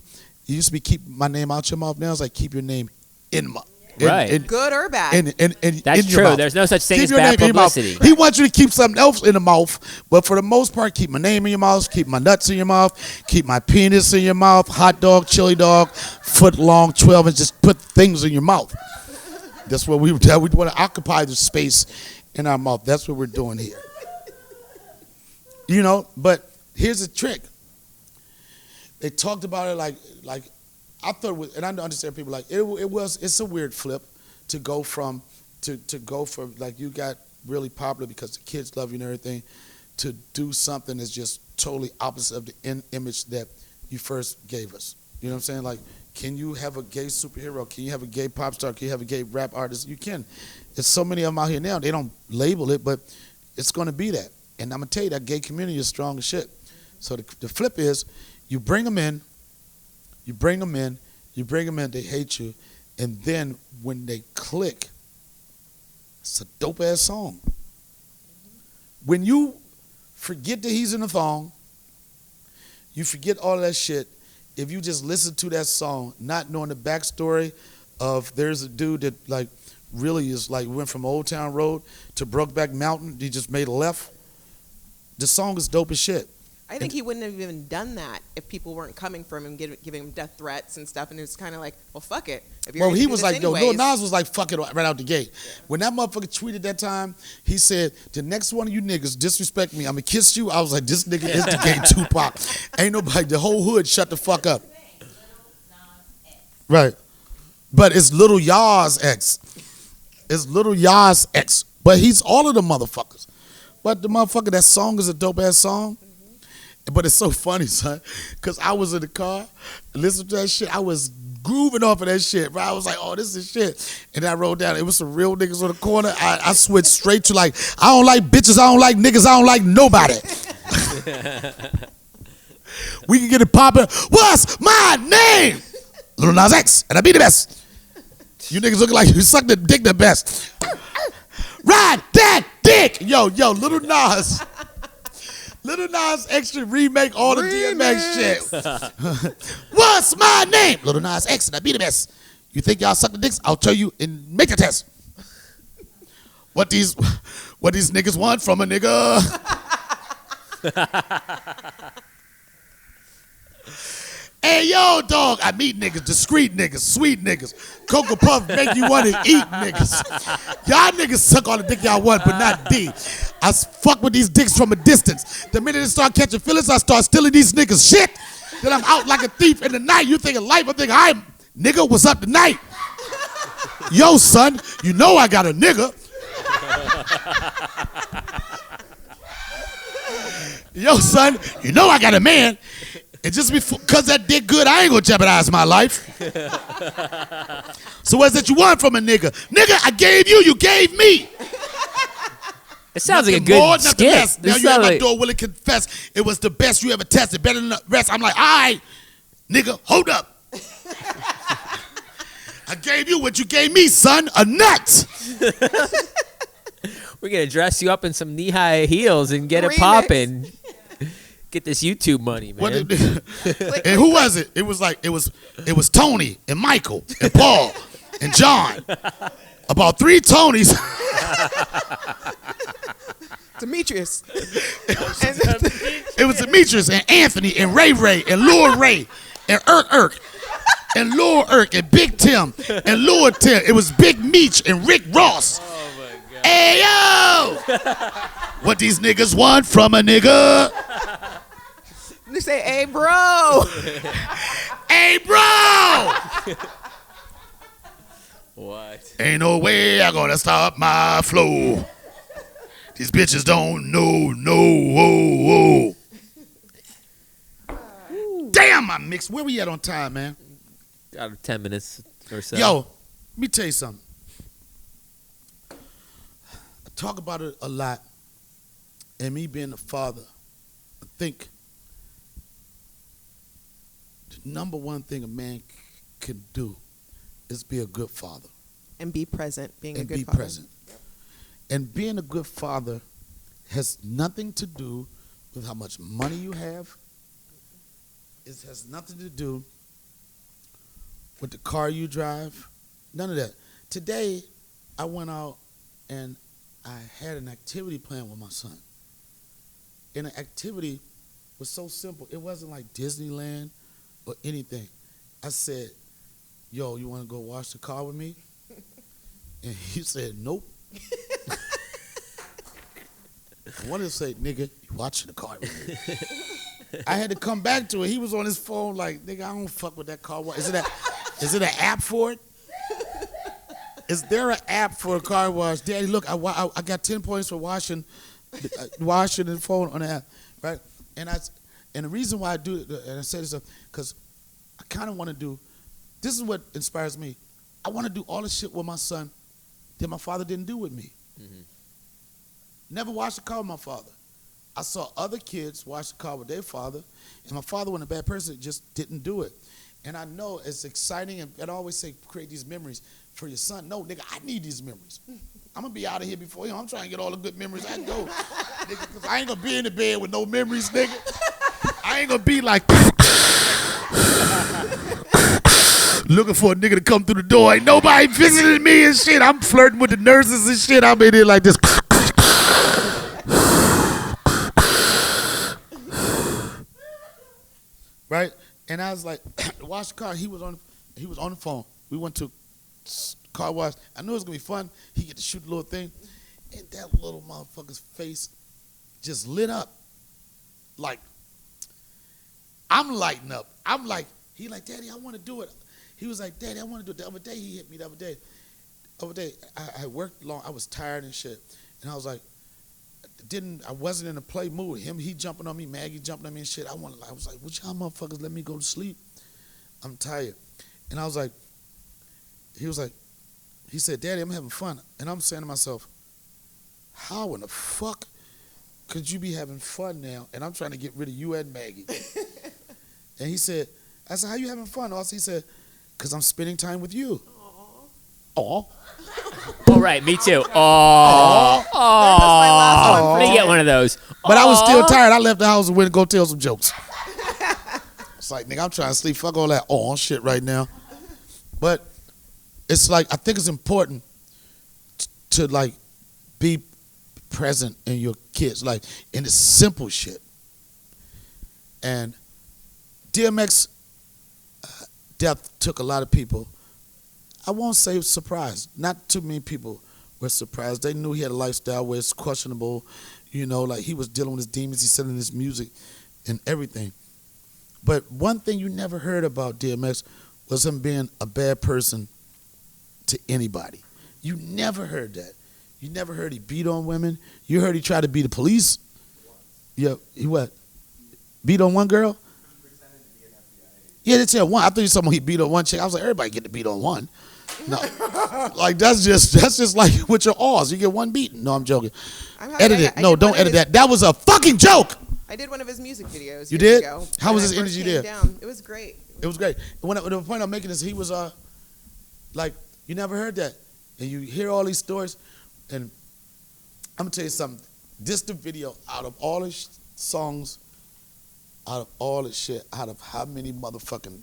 keep my name out your mouth. Now it's like keep your name in my. Right. Good or bad. And That's in your true. mouth. There's no such thing Keep as your bad name in your mouth. publicity. He wants you to keep something else in the mouth, but for the most part, keep my name in your mouth, keep my nuts in your mouth, keep my penis in your mouth, hot dog, chili dog, foot long, 12 inches, just put things in your mouth. That's what we want to occupy the space in our mouth. That's what we're doing here. You know, but here's the trick. They talked about it like I thought it was, and I understand people like it's a weird flip to go from like you got really popular because the kids love you and everything, to do something that's just totally opposite of the image that you first gave us. You know what I'm saying? Like, can you have a gay superhero? Can you have a gay pop star? Can you have a gay rap artist? You can. There's so many of them out here now. They don't label it, but it's going to be that. And I'm going to tell you, that gay community is strong as shit. So the flip is, you bring them in, they hate you, and then when they click, it's a dope-ass song. When you forget that he's in the thong, you forget all that shit, if you just listen to that song, not knowing the backstory of there's a dude that like really is like went from Old Town Road to Brokeback Mountain, he just made a left. The song is dope as shit. I think he wouldn't have even done that if people weren't coming from him, giving him death threats and stuff. And it was kind of like, well, fuck it. If you're Well, gonna he do was this like, yo, anyways. Lil Nas was like, fuck it right out the gate. When that motherfucker tweeted that time, he said, the next one of you niggas disrespect me, I'm gonna kiss you. I was like, this nigga is the gay Tupac. Ain't nobody, the whole hood shut the fuck up. Right. But it's Little Yaw's ex. It's Little Yaw's ex. But he's all of the motherfuckers. But the motherfucker, that song is a dope ass song. But it's so funny, son, because I was in the car, listening to that shit. I was grooving off of that shit, bro. I was like, oh, this is shit. And I wrote down, it was some real niggas on the corner. I switched straight to like, I don't like bitches, I don't like niggas, I don't like nobody. We can get it popping. What's my name? Lil Nas X, and I be the best. You niggas looking like you suck the dick the best. Ride that dick. Yo, Lil Nas. Little Nas Extra remake all the DMX shit. What's my name? Little Nas X, and I be the best. You think y'all suck the dicks? I'll tell you and make the test. What these niggas want from a nigga? Hey, yo, dog, I meet niggas, discreet niggas, sweet niggas. Cocoa Puff make you want to eat niggas. Y'all niggas suck all the dick y'all want, but not D. I fuck with these dicks from a distance. The minute they start catching feelings, I start stealing these niggas shit. Then I'm out like a thief in the night. You think of life, I think, hi, nigga, what's up tonight? Yo, son, you know I got a nigga. Yo, son, you know I got a man. And just because that dick good, I ain't gonna jeopardize my life. So what's that you want from a nigga? Nigga, I gave you, you gave me. It sounds like a Nothing more, good nothing skit. less. Now This you at sounds my like, door willing to confess it was the best you ever tested, better than the rest. I'm like, all right, nigga, hold up. I gave you what you gave me, son, a nut. we're gonna dress you up in some knee-high heels and get it Remix. popping. Get this YouTube money, man. And who was it? It was Tony and Michael and Paul and John. About 3 Tonys. Demetrius. It was Demetrius and Anthony and Ray and Lil Ray and Irk and Lil Irk and Big Tim and Lil Tim. It was Big Meech and Rick Ross. Oh my God. Hey yo! What these niggas want from a nigga? They say, hey, bro. Hey bro! What? Ain't no way I'm gonna stop my flow. These bitches don't know, whoa. Damn, I mixed. Where we at on time, man? Out of 10 minutes or so. Yo, let me tell you something. I talk about it a lot. And me being a father, I think the number one thing a man can do is be a good father. And be present, being a And good be father. present. And being a good father has nothing to do with how much money you have. It has nothing to do with the car you drive. None of that. today I went out and I had an activity planned with my son. And the activity was so simple. It wasn't like Disneyland or anything. I said, yo, you want to go wash the car with me? And he said, nope. I wanted to say, nigga, you watching the car with me. I had to come back to it. He was on his phone like, nigga, I don't fuck with that car wash. Is it an app for it? Is there an app for a car wash? Daddy, look, I got 10 points for washing the phone on the app, right? And the reason why I do it, and I say this, because I kind of want to do, this is what inspires me. I want to do all the shit with my son that my father didn't do with me. Mm-hmm. Never washed a car with my father. I saw other kids wash the car with their father, and my father wasn't a bad person, just didn't do it. And I know it's exciting, and I always say create these memories for your son. No, nigga, I need these memories. I'm going to be out of here before I'm trying to get all the good memories I can go. Nigga, because I ain't going to be in the bed with no memories, nigga. I ain't going to be like looking for a nigga to come through the door. Ain't nobody visiting me and shit. I'm flirting with the nurses and shit. I'm in here like this. Right? And I was like, wash the car. He was on the phone. We went to car wash. I knew it was gonna be fun. He get to shoot a little thing, and that little motherfucker's face just lit up. Like I'm lighting up. I'm like, he like, Daddy, I want to do it. He was like, Daddy, I want to do it. The other day he hit me. The other day I worked long. I was tired and shit, and I was like, I wasn't in a play mood. He jumping on me, Maggie jumping on me and shit. I was like, would y'all motherfuckers let me go to sleep? I'm tired. And I was like, he said, Daddy, I'm having fun. And I'm saying to myself, how in the fuck could you be having fun now? And I'm trying to get rid of you and Maggie. And he said, I said, how you having fun? Also, he said, because I'm spending time with you. Aw. All right, me too. Oh, let me get one of those. But I was still tired. I left the house and went to go tell some jokes. It's like, nigga, I'm trying to sleep. Fuck all that shit right now. But it's like, I think it's important to like be present in your kids, like in the simple shit. And DMX death took a lot of people. I won't say surprised. Not too many people were surprised. They knew he had a lifestyle where it's questionable, like he was dealing with his demons. He said in his music and everything. But one thing you never heard about DMX was him being a bad person to anybody. You never heard that. You never heard he beat on women. You heard he tried to beat the police. Yeah, he what? Beat on one girl? He pretended to be an FBI agent. Yeah, they said one. I thought you said he beat on one chick. I was like, everybody get to beat on one. No, like that's just like with your R's. You get one beating. No, I'm joking. Edit it. No, don't edit that. That was a fucking joke. I did one of his music videos. You did? Ago, How was his energy there? It was great. It was great. The point I'm making is he was like, you never heard that, and you hear all these stories, and I'm gonna tell you something. This the video out of all his songs, out of all his shit, out of how many motherfucking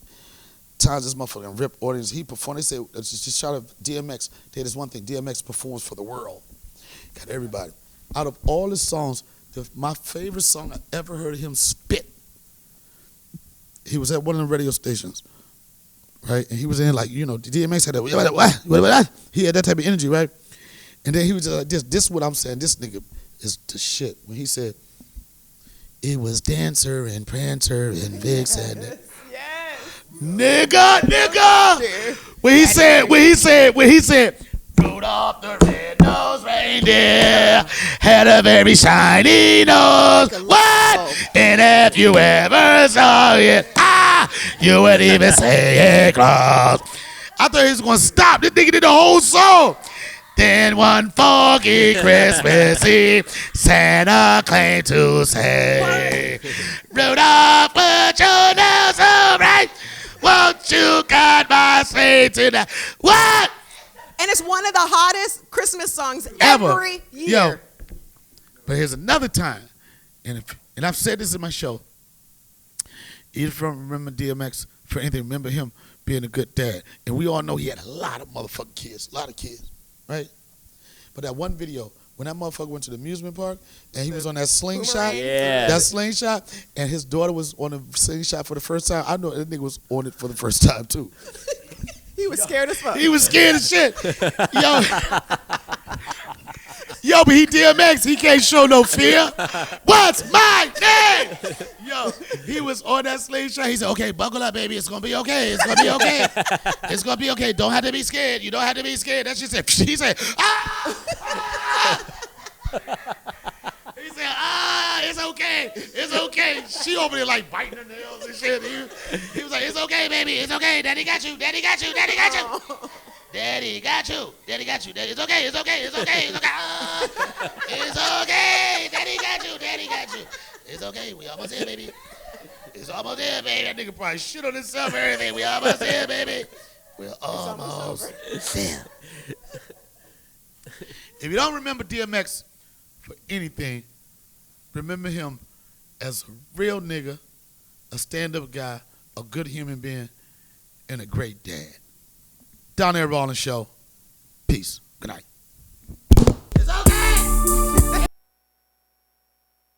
times this motherfucking rip audience he performed. They said just shout out DMX. They had this one thing. DMX performs for the world. Got everybody. Out of all his songs, my favorite song I ever heard him spit. He was at one of the radio stations, right? And he was in like, DMX had that. He had that type of energy, right? And then he was just like this. This is what I'm saying. This nigga is the shit. When he said, it was Dancer and Prancer and Vixen. Nigga. When he said, Rudolph the red-nosed reindeer had a very shiny nose. What? And if you ever saw it, you would even say it close. I thought he was gonna stop. This nigga did the whole song. Then one foggy Christmas Eve, Santa claimed to say, Rudolph, put your nose so bright. Won't you guide my sleigh tonight? What? And it's one of the hottest Christmas songs Ever. every year. Yo. But here's another time, and I've said this in my show. If you don't remember DMX for anything, remember him being a good dad. And we all know he had a lot of motherfucking kids, right? But that one video, when that motherfucker went to the amusement park and he was on that slingshot, and his daughter was on the slingshot for the first time, I know that nigga was on it for the first time too. He was scared as fuck. He was scared as shit. Yo, but he DMX, he can't show no fear. What's my name? Yo, he was on that slingshot. He said, okay, buckle up, baby. It's going to be okay. It's going to be okay. It's going to be okay. Don't have to be scared. You don't have to be scared. That's just it. He said, He said, it's okay. It's okay. She over there like biting her nails and shit. He was like, it's okay, baby. It's okay. Daddy got you. Daddy got you. Daddy got you. Daddy got you. Daddy got you. It's okay. It's okay. It's okay. It's okay. It's okay. Daddy got you. Daddy got you. It's okay. We almost here, baby. It's almost here, baby. That nigga probably shit on himself and everything. We almost here, baby. We're almost there. If you don't remember DMX for anything, remember him as a real nigga, a stand-up guy, a good human being, and a great dad. Donnell Rawlings Show. Peace. Good night.